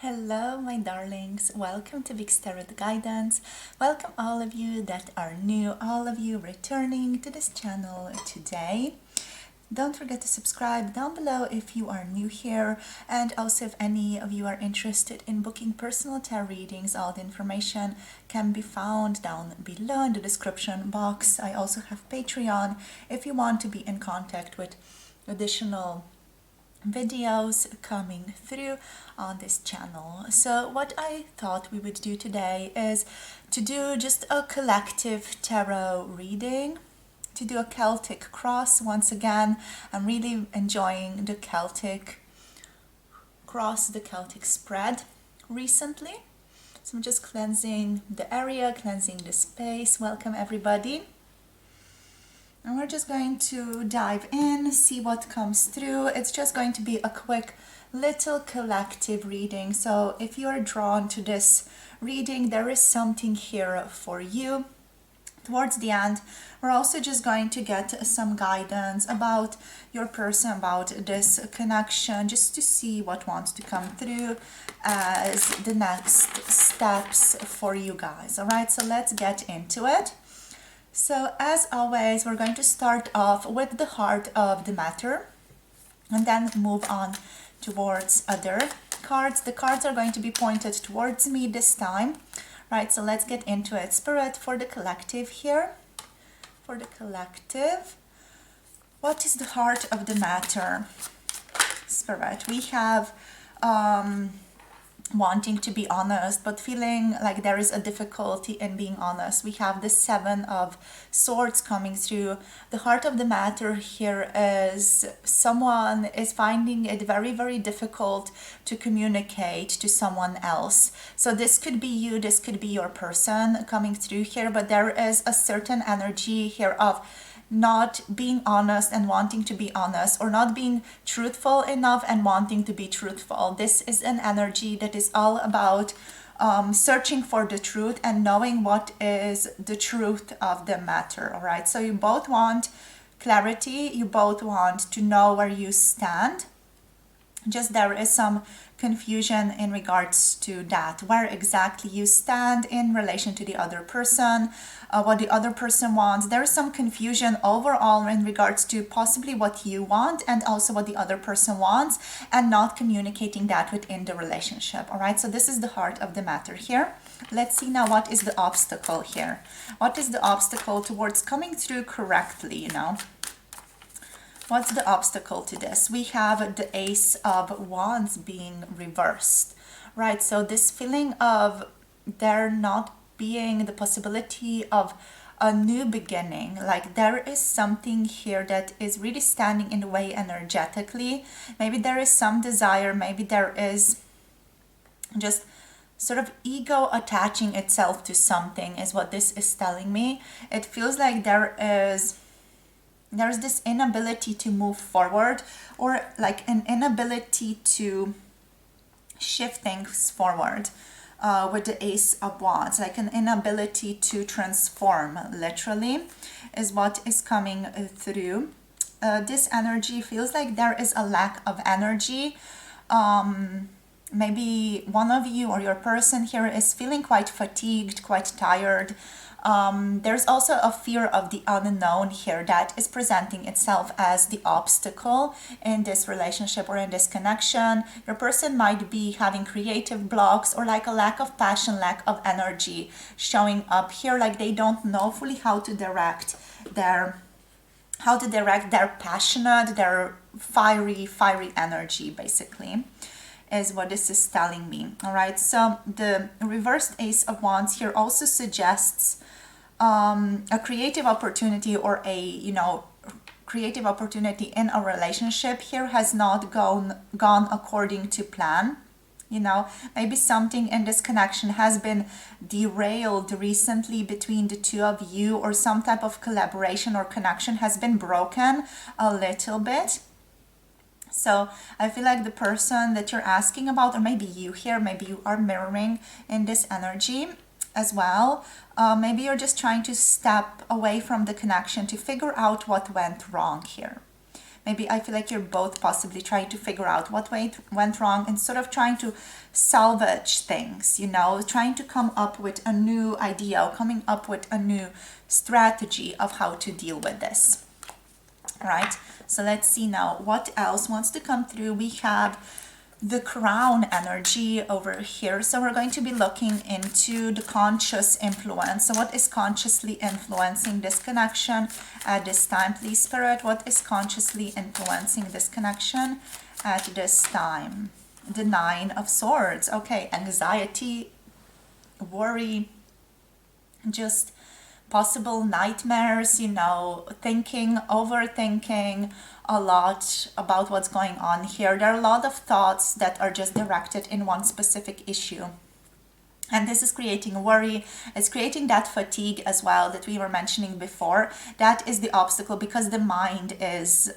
Hello, my darlings. Welcome to Big Tarot Guidance. Welcome all of you that are new, all of you returning to this channel today. Don't forget to subscribe down below if you are new here, and also if any of you are interested in booking personal tarot readings, all the information can be found down below in the description box. I also have Patreon if you want to be in contact with additional videos coming through on this channel. So what I thought we would do today is to do just a collective tarot reading, to do a Celtic cross. Once again, I'm really enjoying the Celtic cross, the Celtic spread recently. So I'm just cleansing the area, cleansing the space. Welcome everybody. And we're just going to dive in, see what comes through. It's just going to be a quick little collective reading. So if you are drawn to this reading, there is something here for you. Towards the end, we're also just going to get some guidance about your person, about this connection, just to see what wants to come through as the next steps for you guys. All right, so let's get into it. So as always, we're going to start off with the heart of the matter and then move on towards other cards. The cards are going to be pointed towards me this time. Right, so let's get into it. Spirit, for the collective here. For the collective, what is the heart of the matter? Spirit, we have wanting to be honest, but feeling like there is a difficulty in being honest. We have the Seven of Swords coming through. The heart of the matter here is someone is finding it very, very difficult to communicate to someone else. So this could be you, this could be your person coming through here, but there is a certain energy here of not being honest and wanting to be honest, or not being truthful enough and wanting to be truthful. This is an energy that is all about searching for the truth and knowing what is the truth of the matter. All right, so you both want clarity, you both want to know where you stand. Just there is some confusion in regards to that, where exactly you stand in relation to the other person, what the other person wants. There is some confusion overall in regards to possibly what you want and also what the other person wants, and not communicating that within the relationship. All right, so this is the heart of the matter here. Let's see now what is the obstacle here. What is the obstacle towards coming through correctly, What's the obstacle to this? We have the Ace of Wands being reversed, right? So this feeling of there not being the possibility of a new beginning, like there is something here that is really standing in the way energetically. Maybe there is some desire, maybe there is just sort of ego attaching itself to something is what this is telling me. It feels like there's this inability to move forward, or like an inability to shift things forward with the Ace of Wands, like an inability to transform, literally, is what is coming through. This energy feels like there is a lack of energy. Maybe one of you or your person here is feeling quite fatigued, quite tired. There's also a fear of the unknown here that is presenting itself as the obstacle in this relationship or in this connection. Your person might be having creative blocks, or like a lack of passion, lack of energy showing up here, like they don't know fully how to direct their passionate, their fiery energy, basically, is what this is telling me. All right, so the reversed Ace of Wands here also suggests a creative opportunity, or a creative opportunity in a relationship here has not gone according to plan. Maybe something in this connection has been derailed recently between the two of you, or some type of collaboration or connection has been broken a little bit. So I feel like the person that you're asking about, or maybe you here, maybe you are mirroring in this energy as well. Maybe you're just trying to step away from the connection to figure out what went wrong here. Maybe I feel like you're both possibly trying to figure out what went wrong and sort of trying to salvage things, you know, trying to come up with a new idea or coming up with a new strategy of how to deal with this. All right, so let's see now what else wants to come through. We have the crown energy over here. So we're going to be looking into the conscious influence. So what is consciously influencing this connection at this time, please, Spirit? What is consciously influencing this connection at this time? The Nine of Swords. Okay, anxiety, worry, just possible nightmares, you know, thinking, overthinking a lot about what's going on here. There are a lot of thoughts that are just directed in one specific issue. And this is creating worry. It's creating that fatigue as well that we were mentioning before. That is the obstacle, because the mind is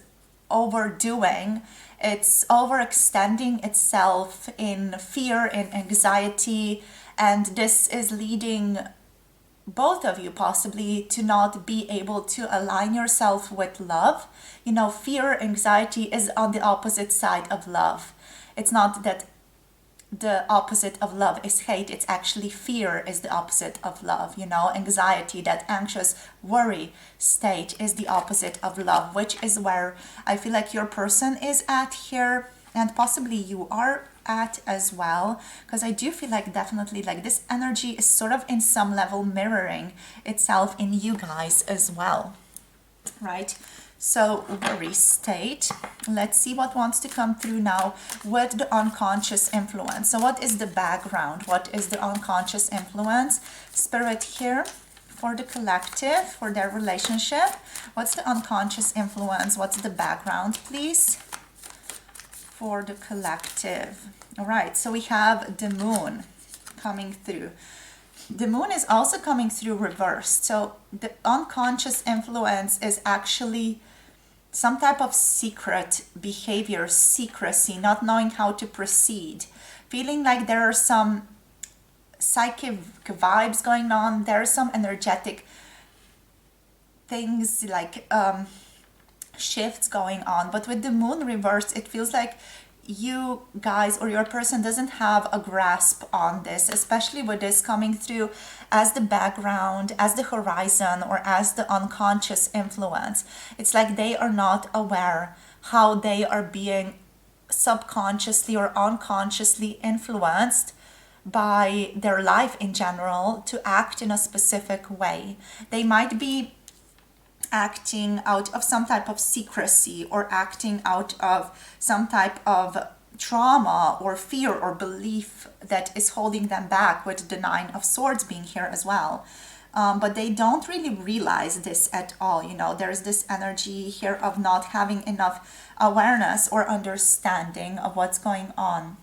overdoing. It's overextending itself in fear and anxiety. And this is leading both of you possibly to not be able to align yourself with love. You know, fear, anxiety is on the opposite side of love. It's not that the opposite of love is hate, it's actually fear is the opposite of love. You know, anxiety, that anxious worry state is the opposite of love, which is where I feel like your person is at here, and possibly you are at as well, because I do feel like definitely like this energy is sort of in some level mirroring itself in you guys as well, right? So worry state, let's see what wants to come through now with the unconscious influence. So what is the background? What is the unconscious influence? Spirit here for the collective, for their relationship. What's the unconscious influence? What's the background, please? For the collective. All right, so we have the moon coming through. The moon is also coming through reversed. So the unconscious influence is actually some type of secret behavior, secrecy, not knowing how to proceed, feeling like there are some psychic vibes going on. There are some energetic things like shifts going on, but with the moon reversed, it feels like you guys or your person doesn't have a grasp on this, especially with this coming through as the background, as the horizon, or as the unconscious influence. It's like they are not aware how they are being subconsciously or unconsciously influenced by their life in general to act in a specific way. They might be acting out of some type of secrecy or acting out of some type of trauma or fear or belief that is holding them back, with the Nine of Swords being here as well. But they don't really realize this at all. You know, there's this energy here of not having enough awareness or understanding of what's going on.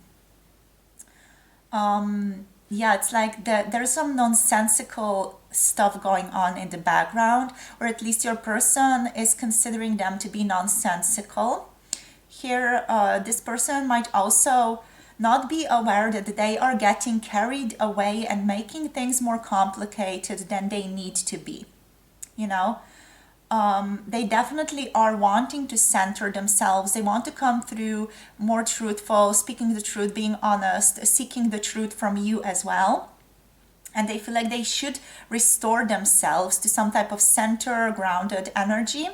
Yeah, it's like there's some nonsensical stuff going on in the background, or at least your person is considering them to be nonsensical. Here, this person might also not be aware that they are getting carried away and making things more complicated than they need to be. You know, they definitely are wanting to center themselves. They want to come through more truthful, speaking the truth, being honest, seeking the truth from you as well. And they feel like they should restore themselves to some type of center, grounded energy.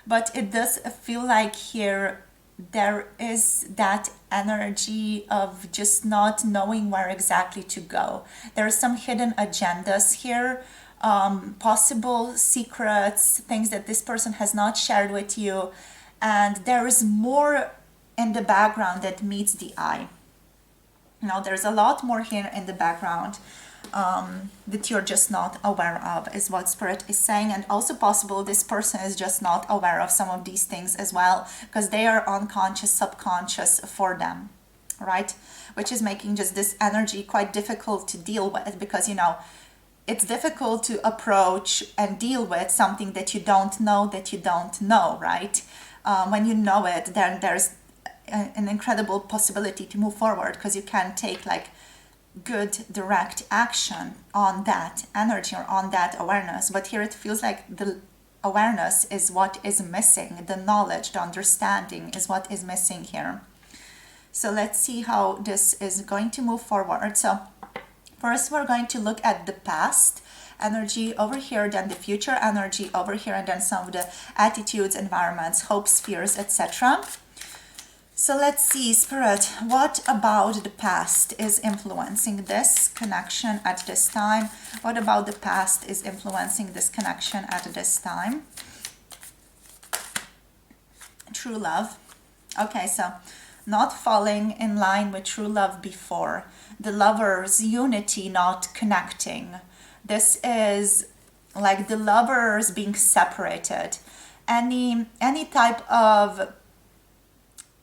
But it does feel like here there is that energy of just not knowing where exactly to go. There are some hidden agendas here, possible secrets, things that this person has not shared with you. And there is more in the background that meets the eye. Now, there's a lot more here in the background that you're just not aware of, is what Spirit is saying. And also possible this person is just not aware of some of these things as well, because they are unconscious, subconscious for them, right? Which is making just this energy quite difficult to deal with, because, you know, it's difficult to approach and deal with something that you don't know, right? When you know it, then there's an incredible possibility to move forward, because you can take like good direct action on that energy or on that awareness. But here it feels like the awareness is what is missing. The knowledge, the understanding is what is missing here. So let's see how this is going to move forward. So first we're going to look at the past energy over here, then the future energy over here, and then some of the attitudes, environments, hopes, fears, etc. So let's see, Spirit, what about the past is influencing this connection at this time? What about the past is influencing this connection at this time? True love. Okay, so not falling in line with true love before. The lovers' unity not connecting. This is like the lovers being separated. Any type of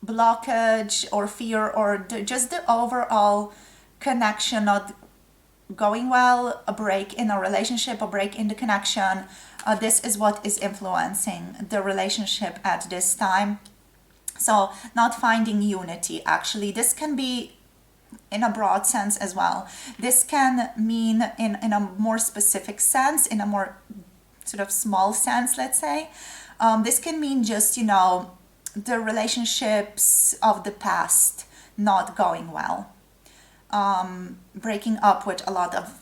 blockage or fear or just the overall connection not going well, a break in a relationship, a break in the connection, this is what is influencing the relationship at this time. So not finding unity, actually. This can be in a broad sense as well. This can mean in a more specific sense, in a more sort of small sense, let's say. This can mean just, the relationships of the past not going well. Breaking up with a lot of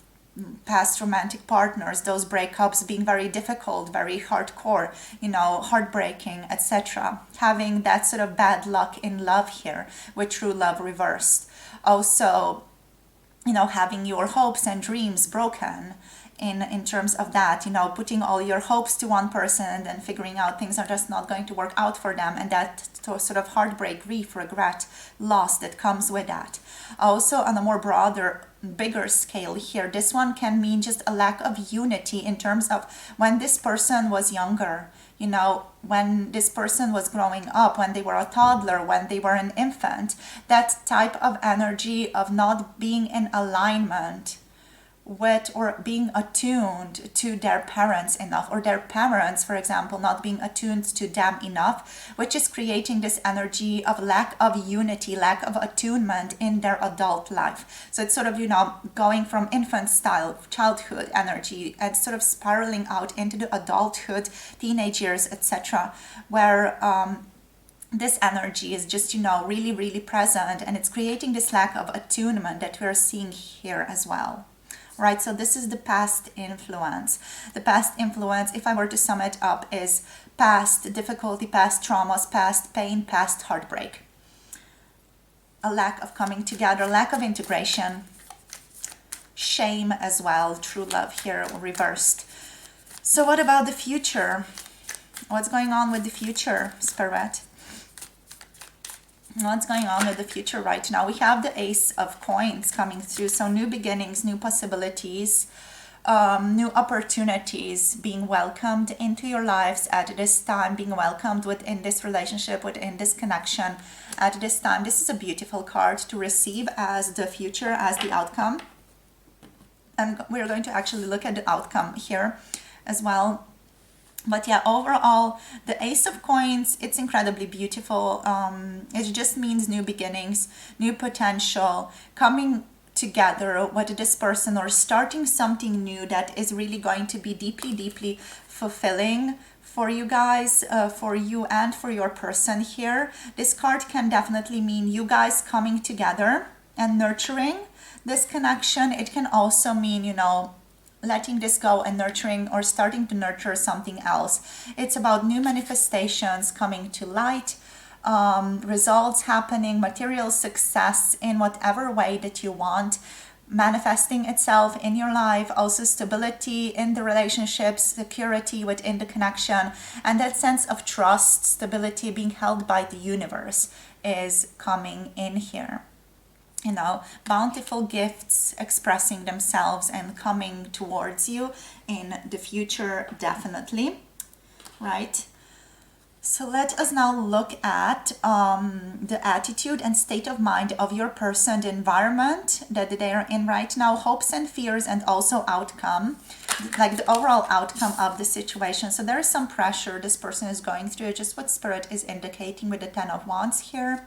past romantic partners, those breakups being very difficult, very hardcore, heartbreaking, etc. Having that sort of bad luck in love here with true love reversed. Also, having your hopes and dreams broken in terms of that, putting all your hopes to one person and then figuring out things are just not going to work out for them, and that sort of heartbreak, grief, regret, loss that comes with that. Also, on a more broader, bigger scale here, this one can mean just a lack of unity in terms of when this person was younger, when this person was growing up, when they were a toddler, when they were an infant, that type of energy of not being in alignment with or being attuned to their parents enough, or their parents, for example, not being attuned to them enough, which is creating this energy of lack of unity, lack of attunement in their adult life. So it's sort of, going from infant style, childhood energy, and sort of spiraling out into the adulthood, teenage years, etc., where this energy is just, really, really present, and it's creating this lack of attunement that we're seeing here as well. Right, so this is the past influence. The past influence, if I were to sum it up, is past difficulty, past traumas, past pain, past heartbreak. A lack of coming together, lack of integration, shame as well, true love here reversed. So what about the future? What's going on with the future, Spirit? What's going on with the future right now? We have the Ace of Coins coming through. So new beginnings, new possibilities, new opportunities being welcomed into your lives at this time, being welcomed within this relationship, within this connection at this time. This is a beautiful card to receive as the future, as the outcome. And we're going to actually look at the outcome here as well. But yeah, overall, the Ace of Coins, it's incredibly beautiful. It just means new beginnings, new potential, coming together with this person or starting something new that is really going to be deeply, deeply fulfilling for you guys, for you and for your person here. This card can definitely mean you guys coming together and nurturing this connection. It can also mean, letting this go and nurturing or starting to nurture something else. It's about new manifestations coming to light, results happening, material success in whatever way that you want, manifesting itself in your life, also stability in the relationships, security within the connection, and that sense of trust, stability being held by the universe is coming in here. Bountiful gifts expressing themselves and coming towards you in the future, definitely, right? So let us now look at the attitude and state of mind of your person, the environment that they are in right now, hopes and fears, and also outcome, like the overall outcome of the situation. So there is some pressure this person is going through, just what Spirit is indicating with the Ten of Wands here.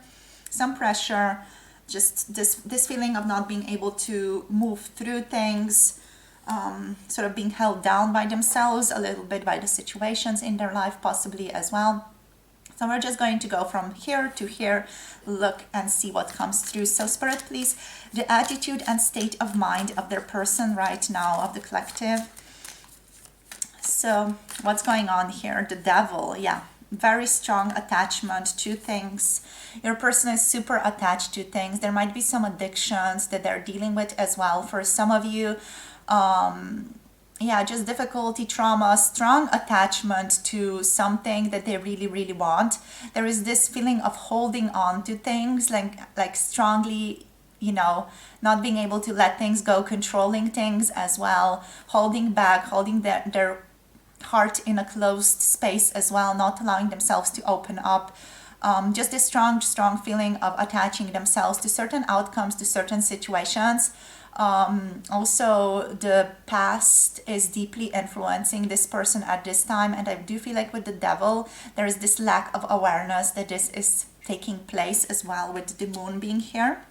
Some pressure, just this feeling of not being able to move through things, sort of being held down by themselves, a little bit by the situations in their life possibly as well. So we're just going to go from here to here, look and see what comes through. So Spirit, please, the attitude and state of mind of their person right now, of the collective. So what's going on here? The Devil, yeah. Very strong attachment to things. Your person is super attached to things. There might be some addictions that they're dealing with as well. For some of you, yeah, just difficulty, trauma, strong attachment to something that they really, really want. There is this feeling of holding on to things, like strongly, you know, not being able to let things go, controlling things as well, holding back, holding their heart in a closed space as well, not allowing themselves to open up. Just this strong feeling of attaching themselves to certain outcomes, to certain situations. Also, the past is deeply influencing this person at this time, and I do feel like with the Devil, there is this lack of awareness that this is taking place as well, with the moon being here.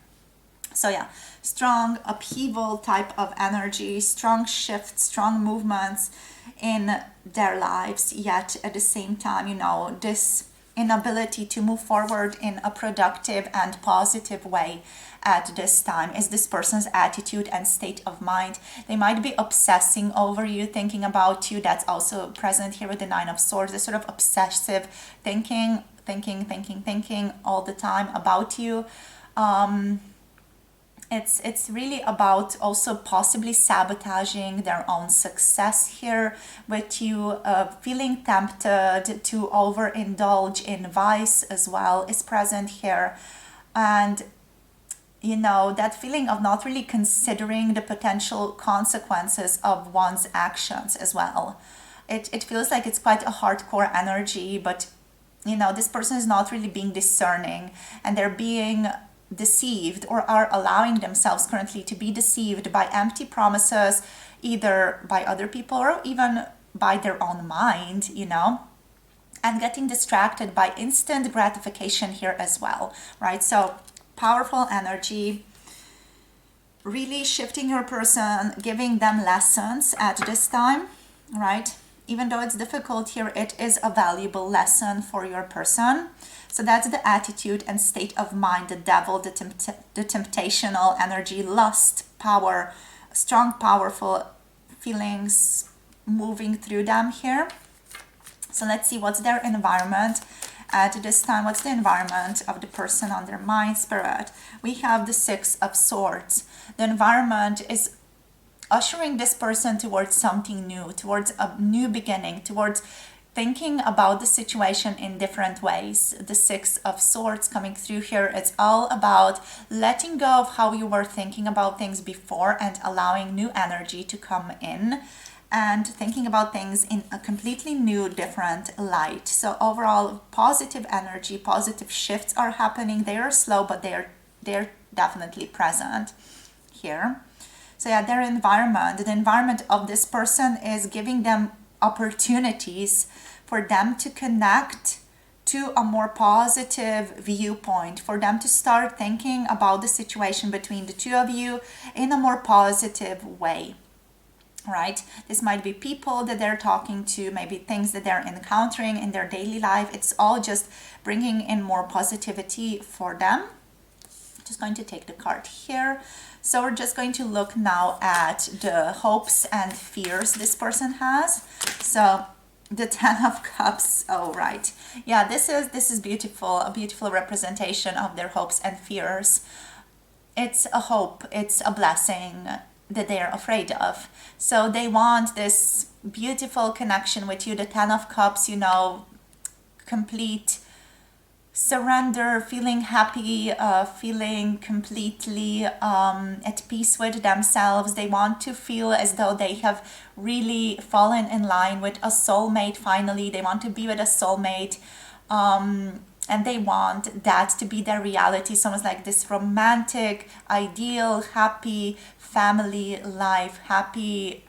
So yeah, strong upheaval type of energy, strong shifts, strong movements in their lives, yet at the same time, you know, this inability to move forward in a productive and positive way at this time is this person's attitude and state of mind. They might be obsessing over you, thinking about you. That's also present here with the Nine of Swords, this sort of obsessive thinking all the time about you. It's really about also possibly sabotaging their own success here with you, feeling tempted to overindulge in vice as well is present here. And you know, that feeling of not really considering the potential consequences of one's actions as well. It feels like it's quite a hardcore energy, but you know, this person is not really being discerning, and they're being deceived, or are allowing themselves currently to be deceived by empty promises, either by other people or even by their own mind, you know, and getting distracted by instant gratification here as well, right? So powerful energy, really shifting your person, giving them lessons at this time, right? Even though it's difficult here, it is a valuable lesson for your person. So that's the attitude and state of mind, the Devil, the temptational energy, lust, power, strong, powerful feelings moving through them here. So let's see what's their environment at this time. What's the environment of the person on their mind, Spirit? We have the Six of Swords. The environment is ushering this person towards something new, towards a new beginning, towards thinking about the situation in different ways. The Six of Swords coming through here, it's all about letting go of how you were thinking about things before and allowing new energy to come in and thinking about things in a completely new, different light. So overall, positive energy, positive shifts are happening. They are slow, but they're definitely present here. So yeah, their environment, the environment of this person is giving them opportunities for them to connect to a more positive viewpoint, for them to start thinking about the situation between the two of you in a more positive way, right? This might be people that they're talking to, maybe things that they're encountering in their daily life. It's all just bringing in more positivity for them. Just going to take the card here. So we're just going to look now at the hopes and fears this person has. So the Ten of Cups. Oh, right. Yeah, this is beautiful, a beautiful representation of their hopes and fears. It's a hope, it's a blessing that they are afraid of. So they want this beautiful connection with you. The Ten of Cups, you know, complete surrender, feeling happy, feeling completely at peace with themselves. They want to feel as though they have really fallen in line with a soulmate finally. They want to be with a soulmate, and they want that to be their reality. So it's like this romantic, ideal, happy family life, happy,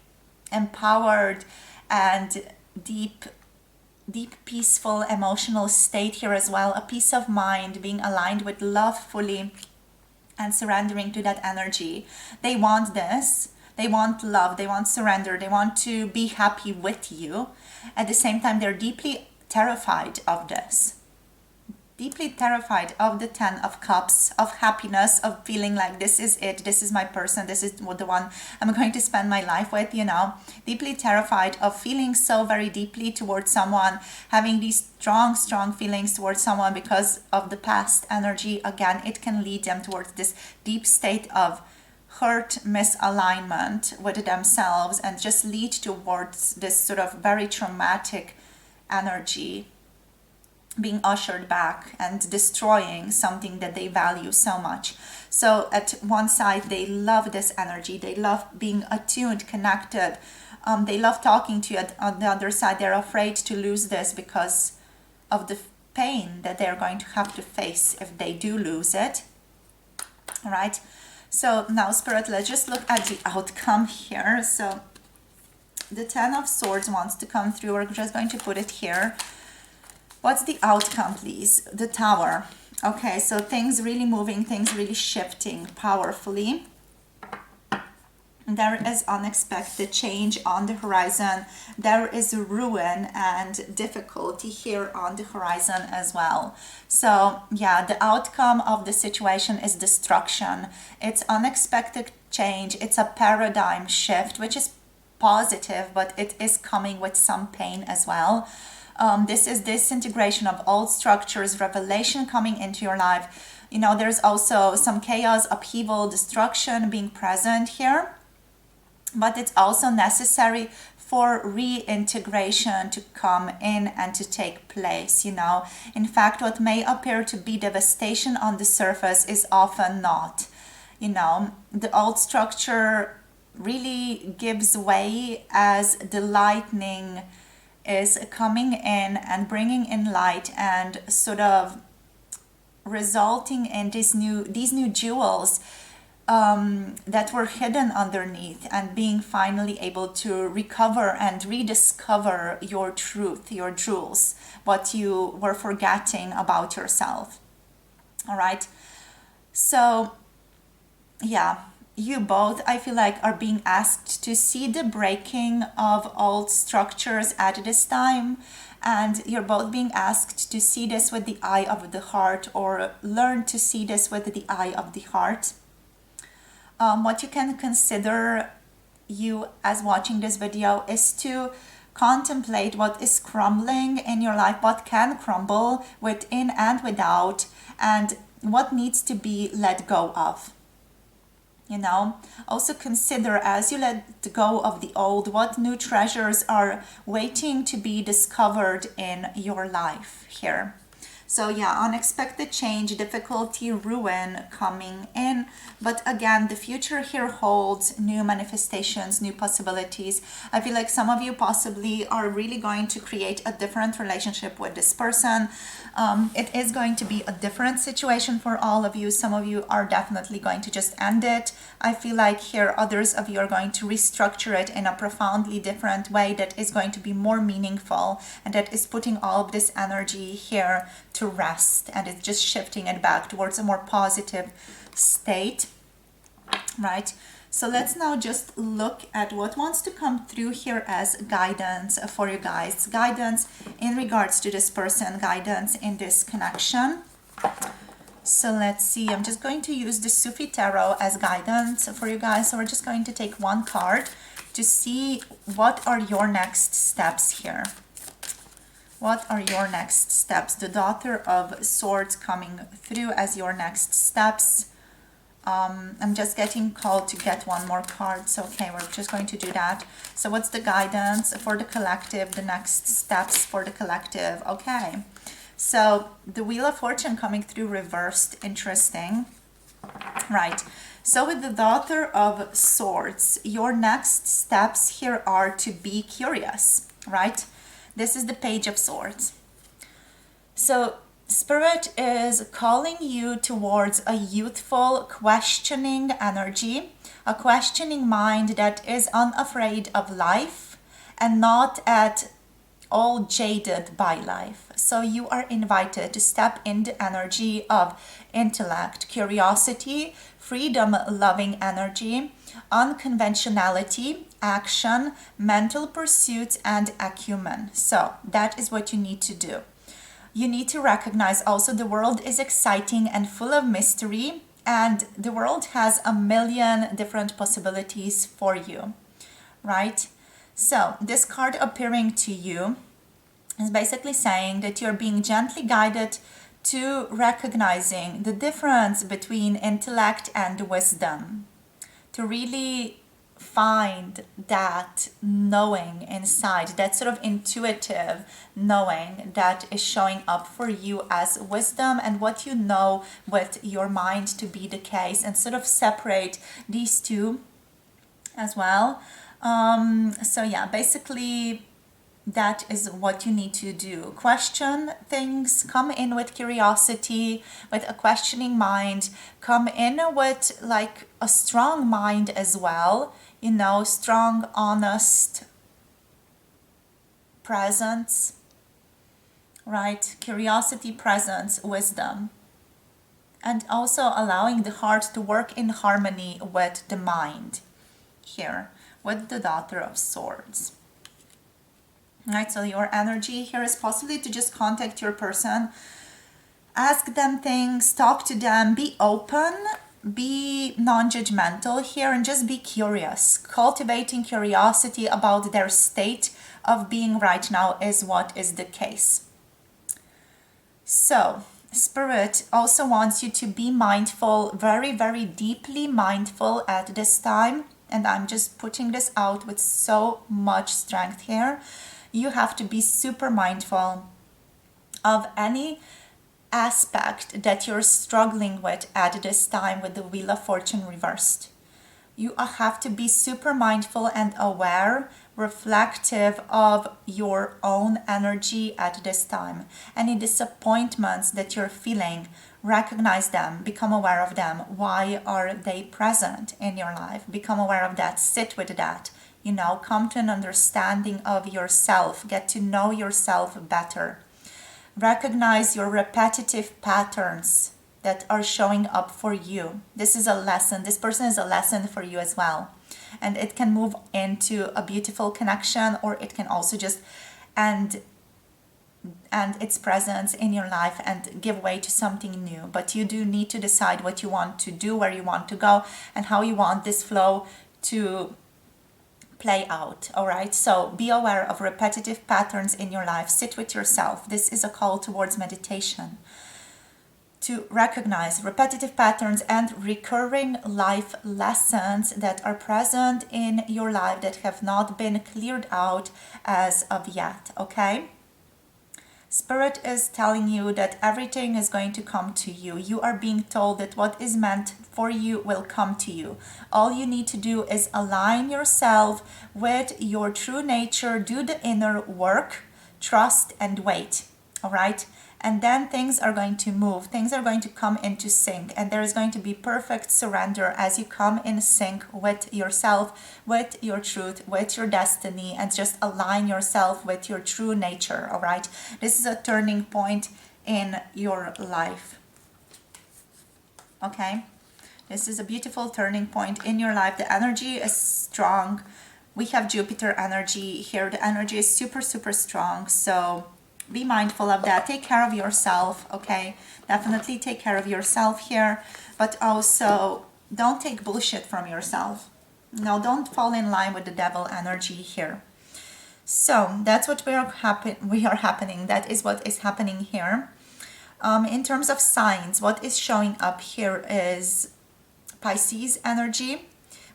empowered, and deep peaceful emotional state here as well. A peace of mind, being aligned with love fully and surrendering to that energy. They want this. They want love, they want surrender, they want to be happy with you. At the same time, they're deeply terrified of this. Deeply terrified of the 10 of Cups, of happiness, of feeling like this is it, this is my person, this is the one I'm going to spend my life with, you know. Deeply terrified of feeling so very deeply towards someone, having these strong feelings towards someone because of the past energy. Again, it can lead them towards this deep state of hurt, misalignment with themselves, and just lead towards this sort of very traumatic energy being ushered back and destroying something that they value so much. So at one side, they love this energy, they love being attuned, connected, they love talking to you. On the other side, they're afraid to lose this because of the pain that they're going to have to face if they do lose it. All right, so now Spirit, let's just look at the outcome here. So the 10 of Swords wants to come through. We're just going to put it here. What's the outcome, please? The Tower. Okay, so things really moving, things really shifting powerfully. There is unexpected change on the horizon. There is ruin and difficulty here on the horizon as well. So yeah, the outcome of the situation is destruction. It's unexpected change. It's a paradigm shift, which is positive, but it is coming with some pain as well. This is disintegration of old structures, revelation coming into your life. You know, there's also some chaos, upheaval, destruction being present here. But it's also necessary for reintegration to come in and to take place, you know. In fact, what may appear to be devastation on the surface is often not. You know, the old structure really gives way as the lightning is coming in and bringing in light and sort of resulting in these new jewels that were hidden underneath, and being finally able to recover and rediscover your truth, your jewels, what you were forgetting about yourself. All right, so yeah, you both, I feel like, are being asked to see the breaking of old structures at this time, and you're both being asked to see this with the eye of the heart, or learn to see this with the eye of the heart. What you can consider, you as watching this video, is to contemplate what is crumbling in your life, what can crumble within and without, and what needs to be let go of. You know, also consider, as you let go of the old, what new treasures are waiting to be discovered in your life here. So yeah, unexpected change, difficulty, ruin coming in. But again, the future here holds new manifestations, new possibilities. I feel like some of you possibly are really going to create a different relationship with this person. It is going to be a different situation for all of you. Some of you are definitely going to just end it. I feel like here others of you are going to restructure it in a profoundly different way that is going to be more meaningful, and that is putting all of this energy here to rest, and it's just shifting it back towards a more positive state, right? So let's now just look at what wants to come through here as guidance for you guys. Guidance in regards to this person, guidance in this connection. So let's see, I'm just going to use the Sufi Tarot as guidance for you guys. So we're just going to take one card to see what are your next steps here. What are your next steps? The Daughter of Swords coming through as your next steps. I'm just getting called to get one more card. So, okay, we're just going to do that. So what's the guidance for the collective, the next steps for the collective? Okay, so the Wheel of Fortune coming through reversed. Interesting. Right. So with the Daughter of Swords, your next steps here are to be curious, right? This is the Page of Swords. So Spirit is calling you towards a youthful, questioning energy, a questioning mind that is unafraid of life and not at all jaded by life. So you are invited to step in the energy of intellect, curiosity, freedom loving energy, unconventionality, action, mental pursuits, and acumen. So that is what you need to do. You need to recognize also the world is exciting and full of mystery, and the world has a million different possibilities for you, right? So this card appearing to you is basically saying that you're being gently guided to recognizing the difference between intellect and wisdom, to really find that knowing inside, that sort of intuitive knowing that is showing up for you as wisdom, and what you know with your mind to be the case, and sort of separate these two as well. So yeah, basically that is what you need to do. Question things, come in with curiosity, with a questioning mind, come in with like a strong mind as well, you know, strong, honest presence, right? Curiosity, presence, wisdom, and also allowing the heart to work in harmony with the mind here with the Daughter of Swords. Right, so your energy here is possibly to just contact your person, ask them things, talk to them, be open, be non-judgmental here, and just be curious. Cultivating curiosity about their state of being right now is what is the case. So Spirit also wants you to be mindful, very, very deeply mindful at this time. And I'm just putting this out with so much strength here. You have to be super mindful of any aspect that you're struggling with at this time with the Wheel of Fortune reversed. You have to be super mindful and aware, reflective of your own energy at this time. Any disappointments that you're feeling, recognize them, become aware of them. Why are they present in your life? Become aware of that, sit with that. You know, come to an understanding of yourself, get to know yourself better. Recognize your repetitive patterns that are showing up for you. This is a lesson. This person is a lesson for you as well. And it can move into a beautiful connection, or it can also just end its presence in your life and give way to something new. But you do need to decide what you want to do, where you want to go, and how you want this flow to play out. All right, so be aware of repetitive patterns in your life. Sit with yourself. This is a call towards meditation, to recognize repetitive patterns and recurring life lessons that are present in your life that have not been cleared out as of yet. Okay, Spirit is telling you that everything is going to come to you. You are being told that what is meant for you will come to you. All you need to do is align yourself with your true nature, do the inner work, trust and wait. All right? And then things are going to move. Things are going to come into sync. And there is going to be perfect surrender as you come in sync with yourself, with your truth, with your destiny, and just align yourself with your true nature. All right? This is a turning point in your life. Okay? This is a beautiful turning point in your life. The energy is strong. We have Jupiter energy here. The energy is super, super strong. So be mindful of that. Take care of yourself, okay? Definitely take care of yourself here, but also don't take bullshit from yourself. No, don't fall in line with the devil energy here. So that's what we are happening. That is what is happening here. In terms of signs, what is showing up here is Pisces energy.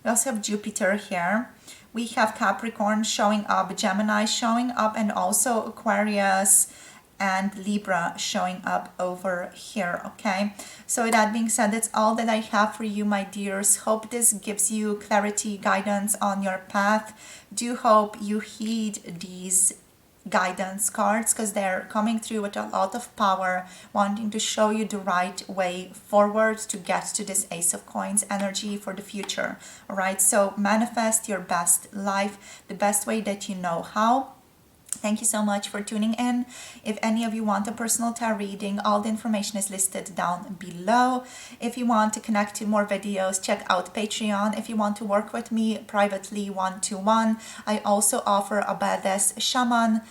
We also have Jupiter here. We have Capricorn showing up, Gemini showing up, and also Aquarius and Libra showing up over here, okay? So with that being said, that's all that I have for you, my dears. Hope this gives you clarity, guidance on your path. Do hope you heed these guidance cards, because they're coming through with a lot of power, wanting to show you the right way forward to get to this Ace of Coins energy for the future. All right, so manifest your best life the best way that you know how. Thank you so much for tuning in. If any of you want a personal tarot reading, all the information is listed down below. If you want to connect to more videos, check out Patreon. If you want to work with me privately one-to-one, I also offer a Badass Shaman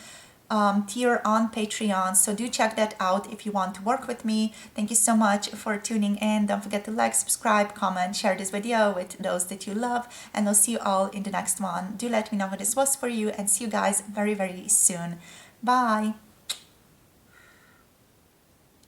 tier on Patreon, so do check that out if you want to work with me. Thank you so much for tuning in. Don't forget to like, subscribe, comment, share this video with those that you love, and I'll see you all in the next one. Do let me know what this was for you, and see you guys very, very soon. Bye.